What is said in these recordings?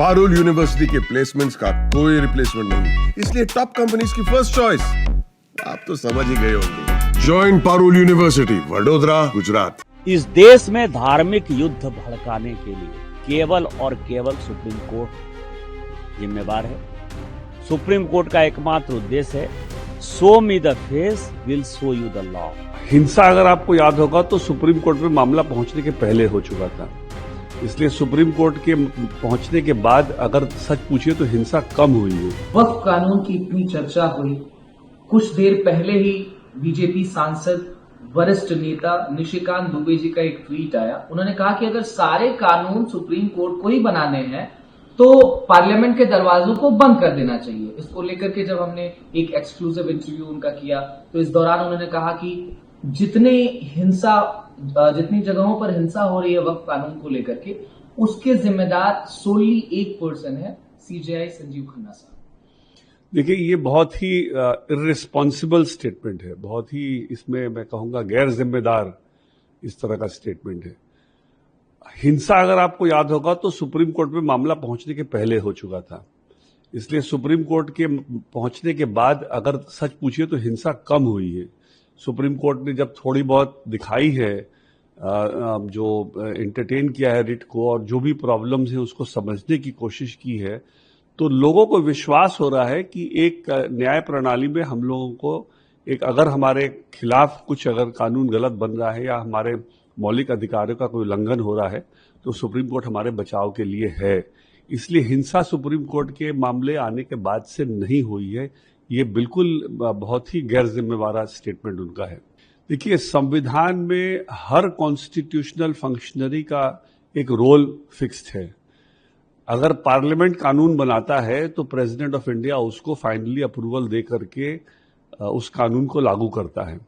Parul university के placements का कोई रिप्लेसमेंट नहीं, इसलिए टॉप कंपनीज की फर्स्ट चॉइस। आप तो समझ ही गए होंगे। Join Parul university, Vadodara, Gujarat. इस देश में धार्मिक युद्ध भड़काने के लिए केवल और केवल सुप्रीम कोर्ट जिम्मेवार है। सुप्रीम कोर्ट का एकमात्र उद्देश्य है, show me the face will show you the law. हिंसा अगर आपको याद होगा तो सुप्रीम कोर्ट में मामला पहुंचने के पहले हो चुका था, इसलिए सुप्रीम कोर्ट के पहुंचने के बाद अगर सच पूछिए तो हिंसा कम हुई है। वक्फ कानून की इतनी चर्चा हुई, कुछ देर पहले ही बीजेपी सांसद वरिष्ठ नेता निशिकांत दुबे जी का एक ट्वीट आया। उन्होंने कहा कि अगर सारे कानून सुप्रीम कोर्ट को ही बनाने हैं तो पार्लियामेंट के दरवाजों को बंद कर देना चाहिए। इसको लेकर के जब हमने एक एक्सक्लूसिव इंटरव्यू उनका किया तो इस दौरान उन्होंने कहा कि जितनी जगहों पर हिंसा हो रही है वक्फ कानून को लेकर के, उसके जिम्मेदार सोली एक पर्सन है, सीजेआई संजीव खन्ना साहब। देखिए, ये बहुत ही इर्रेस्पॉन्सिबल स्टेटमेंट है, बहुत ही इसमें मैं कहूंगा गैर जिम्मेदार इस तरह का स्टेटमेंट है। हिंसा अगर आपको याद होगा तो सुप्रीम कोर्ट में मामला पहुंचने के पहले हो चुका था, इसलिए सुप्रीम कोर्ट के पहुंचने के बाद अगर सच पूछिए तो हिंसा कम हुई है। सुप्रीम कोर्ट ने जब थोड़ी बहुत दिखाई है, जो एंटरटेन किया है रिट को और जो भी प्रॉब्लम्स है उसको समझने की कोशिश की है, तो लोगों को विश्वास हो रहा है कि एक न्याय प्रणाली में हम लोगों को एक अगर हमारे खिलाफ कुछ अगर कानून गलत बन रहा है या हमारे मौलिक अधिकारों का कोई उल्लंघन हो रहा है तो सुप्रीम कोर्ट हमारे बचाव के लिए है। इसलिए हिंसा सुप्रीम कोर्ट के मामले आने के बाद से नहीं हुई है। ये बिल्कुल बहुत ही गैर जिम्मेवार स्टेटमेंट उनका है। देखिए, संविधान में हर कॉन्स्टिट्यूशनल फंक्शनरी का एक रोल फिक्स्ड है। अगर पार्लियामेंट कानून बनाता है तो प्रेसिडेंट ऑफ इंडिया उसको फाइनली अप्रूवल दे करके उस कानून को लागू करता है।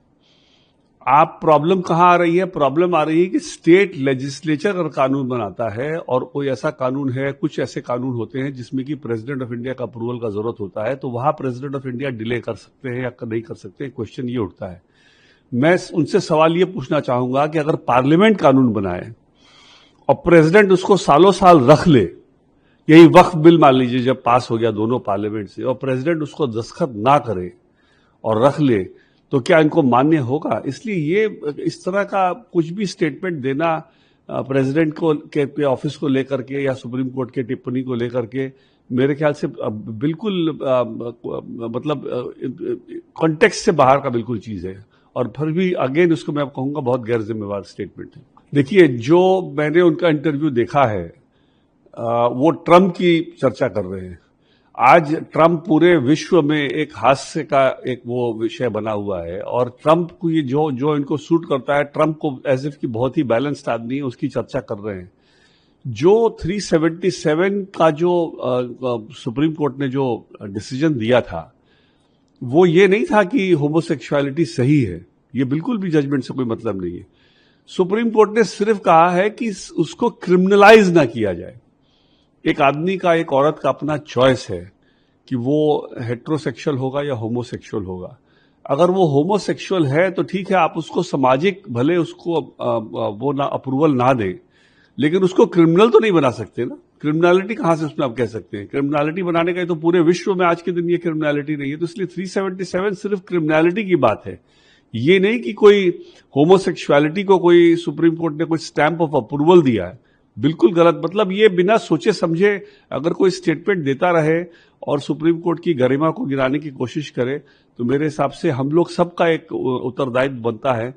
आप प्रॉब्लम कहां आ रही है? प्रॉब्लम आ रही है कि स्टेट लेजिस्लेचर अगर कानून बनाता है और कोई ऐसा कानून है, कुछ ऐसे कानून होते हैं जिसमें कि प्रेसिडेंट ऑफ इंडिया का अप्रूवल का जरूरत होता है, तो वहां प्रेसिडेंट ऑफ इंडिया डिले कर सकते हैं या नहीं कर सकते, क्वेश्चन ये उठता है। मैं उनसे सवाल ये पूछना चाहूंगा कि अगर पार्लियामेंट कानून बनाए और प्रेसिडेंट उसको सालों साल रख ले, यही वक्फ बिल मान लीजिए जब पास हो गया दोनों पार्लियामेंट से और प्रेसिडेंट उसको दस्तखत ना करे और रख ले, तो क्या इनको मान्य होगा? इसलिए ये इस तरह का कुछ भी स्टेटमेंट देना प्रेसिडेंट को के ऑफिस को लेकर के या सुप्रीम कोर्ट के टिप्पणी को लेकर के मेरे ख्याल से बिल्कुल मतलब कॉन्टेक्स्ट से बाहर का बिल्कुल चीज है और फिर भी अगेन उसको मैं कहूंगा बहुत गैर जिम्मेवार स्टेटमेंट है। देखिए, जो मैंने उनका इंटरव्यू देखा है वो ट्रम्प की चर्चा कर रहे हैं। आज ट्रम्प पूरे विश्व में एक हास्य का एक वो विषय बना हुआ है और ट्रम्प को ये जो इनको सूट करता है, ट्रम्प को एज इफ की बहुत ही बैलेंस्ड आदमी है, उसकी चर्चा कर रहे हैं। जो 377 का जो सुप्रीम कोर्ट ने जो डिसीजन दिया था वो ये नहीं था कि होमोसेक्सुअलिटी सही है, ये बिल्कुल भी जजमेंट से कोई मतलब नहीं है। सुप्रीम कोर्ट ने सिर्फ कहा है कि उसको क्रिमिनलाइज ना किया जाए। एक आदमी का, एक औरत का अपना चॉइस है कि वो हेट्रोसेक्सुअल होगा या होमोसेक्सुअल होगा। अगर वो होमोसेक्सुअल है तो ठीक है, आप उसको सामाजिक भले उसको वो ना अप्रूवल ना दे, लेकिन उसको क्रिमिनल तो नहीं बना सकते ना। क्रिमिनलिटी कहां से उसमें आप कह सकते हैं? क्रिमिनलिटी बनाने का तो पूरे विश्व में आज के दिन ये क्रिमिनलिटी नहीं है, तो इसलिए 377 सिर्फ क्रिमिनलिटी की बात है, ये नहीं कि कोई होमोसेक्सुअलिटी को कोई सुप्रीम कोर्ट ने कोई स्टैंप ऑफ अप्रूवल दिया है। बिल्कुल गलत। मतलब ये बिना सोचे समझे अगर कोई स्टेटमेंट देता रहे और सुप्रीम कोर्ट की गरिमा को गिराने की कोशिश करे तो मेरे हिसाब से हम लोग सबका एक उत्तरदायित्व बनता है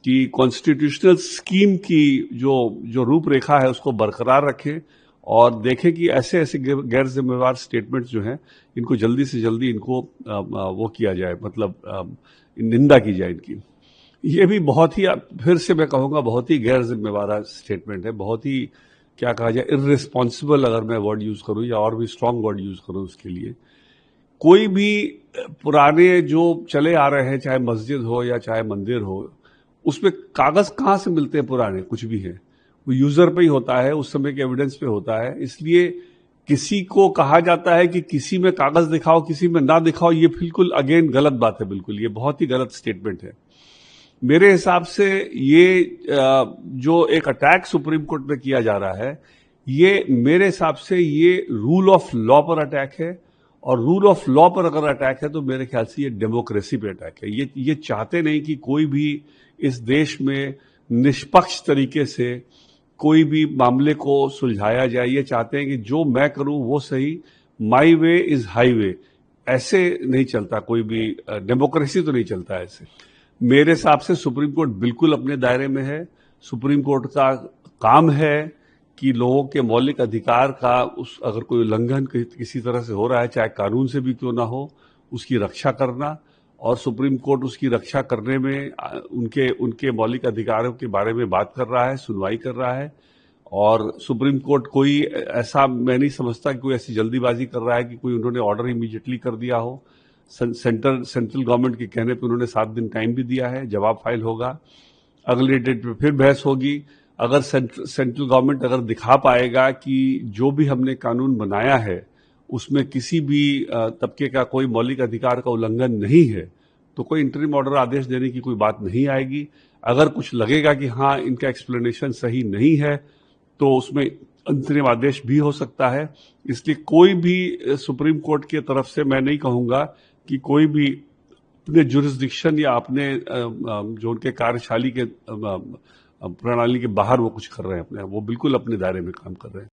कि कॉन्स्टिट्यूशनल स्कीम की जो रूपरेखा है उसको बरकरार रखें और देखें कि ऐसे ऐसे गैर जिम्मेवार स्टेटमेंट्स जो हैं इनको जल्दी से जल्दी इनको वो किया जाए, मतलब निंदा की जाए इनकी। ये भी बहुत ही, फिर से मैं कहूंगा, बहुत ही गैर जिम्मेवार स्टेटमेंट है, बहुत ही क्या कहा जाए, इर्रेस्पॉन्सिबल अगर मैं वर्ड यूज करूं या और भी स्ट्रांग वर्ड यूज करूं उसके लिए। कोई भी पुराने जो चले आ रहे हैं, चाहे मस्जिद हो या चाहे मंदिर हो, उसमें कागज कहां से मिलते हैं? पुराने कुछ भी है वो यूजर पे ही होता है, उस समय के एविडेंस पे होता है। इसलिए किसी को कहा जाता है कि किसी में कागज दिखाओ किसी में ना दिखाओ, ये बिल्कुल अगेन गलत बात है, बिल्कुल ये बहुत ही गलत स्टेटमेंट है। मेरे हिसाब से ये जो एक अटैक सुप्रीम कोर्ट में किया जा रहा है, ये मेरे हिसाब से ये रूल ऑफ लॉ पर अटैक है, और रूल ऑफ लॉ पर अगर अटैक है तो मेरे ख्याल से ये डेमोक्रेसी पे अटैक है। ये चाहते नहीं कि कोई भी इस देश में निष्पक्ष तरीके से कोई भी मामले को सुलझाया जाए। ये चाहते हैं कि जो मैं करूं वो सही, माई वे इज हाईवे। ऐसे नहीं चलता कोई भी, डेमोक्रेसी तो नहीं चलता ऐसे। मेरे हिसाब से सुप्रीम कोर्ट बिल्कुल अपने दायरे में है। सुप्रीम कोर्ट का काम है कि लोगों के मौलिक अधिकार का अगर कोई उल्लंघन किसी तरह से हो रहा है, चाहे कानून से भी क्यों ना हो, उसकी रक्षा करना, और सुप्रीम कोर्ट उसकी रक्षा करने में उनके मौलिक अधिकारों के बारे में बात कर रहा है, सुनवाई कर रहा है। और सुप्रीम कोर्ट कोई ऐसा, मैं नहीं समझता कि कोई ऐसी जल्दीबाजी कर रहा है कि कोई उन्होंने ऑर्डर इमीडिएटली कर दिया हो। सेंट्रल गवर्नमेंट के कहने पे उन्होंने 7 दिन टाइम भी दिया है, जवाब फाइल होगा, अगले डेट पे फिर बहस होगी। अगर सेंट्रल गवर्नमेंट अगर दिखा पाएगा कि जो भी हमने कानून बनाया है उसमें किसी भी तबके का कोई मौलिक अधिकार का उल्लंघन नहीं है, तो कोई इंटरिम ऑर्डर आदेश देने की कोई बात नहीं आएगी। अगर कुछ लगेगा कि हाँ इनका एक्सप्लेनेशन सही नहीं है, तो उसमें अंतरिम आदेश भी हो सकता है। इसलिए कोई भी सुप्रीम कोर्ट की तरफ से मैं नहीं कहूंगा कि कोई भी अपने जुरिस्डिक्शन या अपने जो उनके कार्यशाली के प्रणाली के बाहर वो कुछ कर रहे हैं। वो बिल्कुल अपने दायरे में काम कर रहे हैं।